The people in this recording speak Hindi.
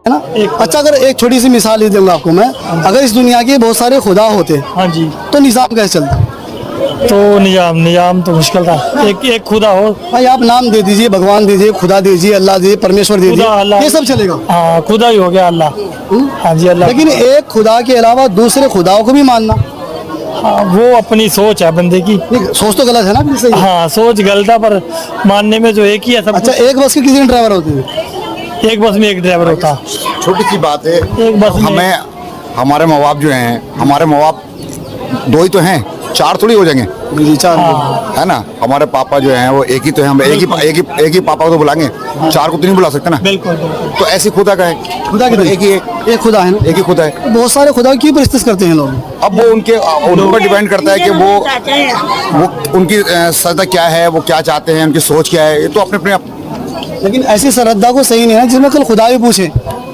है ना। अच्छा, अगर एक छोटी सी मिसाल दे दूंगा आपको मैं, अगर इस दुनिया के बहुत सारे खुदा होते हाँ जी, तो निज़ाम कैसे चलता? तो निजाम तो मुश्किल था। एक खुदा हो। भाई आप नाम दे दीजिए, भगवान दीजिए, खुदा दीजिए, अल्लाह दीजिए, परमेश्वर दीजिए, खुदा, अल्लाह, ये सब चलेगा। हाँ, खुदा ही हो गया अल्लाह। हाँ जी, अल्लाह। लेकिन एक खुदा के अलावा दूसरे खुदाओं को भी मानना, हाँ, वो अपनी सोच है बंदे की। नहीं, सोच तो गलत है ना, बिल्कुल सही है। हाँ, सोच गलत है, पर मानने में जो एक ही है सब अच्छा, एक बस के कितने ड्राइवर होते हैं? कुछ। एक बस में एक ड्राइवर होता है। छोटी सी बात है, एक बस में हमें हमारे माँ बाप जो हैं, हमारे माँ बाप दो ही तो हैं, चार थोड़ी हो जाएंगे, जी, चार है ना। हमारे पापा जो हैं वो एक ही तो हैं, हम एक ही पापा को तो बुलाएंगे, चार को तो नहीं बुला सकते ना। बिल्कुल बिल्कुल। तो ऐसी खुदा का है, खुदा के एक ही है, एक खुदा है ना। एक ही खुदा है। बहुत सारे खुदा की परिस्थित करते हैं लोग। अब वो उनके ऊपर डिपेंड करता है कि वो उनकी श्रद्धा क्या है, वो क्या चाहते हैं, उनकी सोच क्या है, ये तो अपने अपने लेकिन ऐसी श्रद्धा को सही नहीं है जिसमें कल खुदा भी पूछे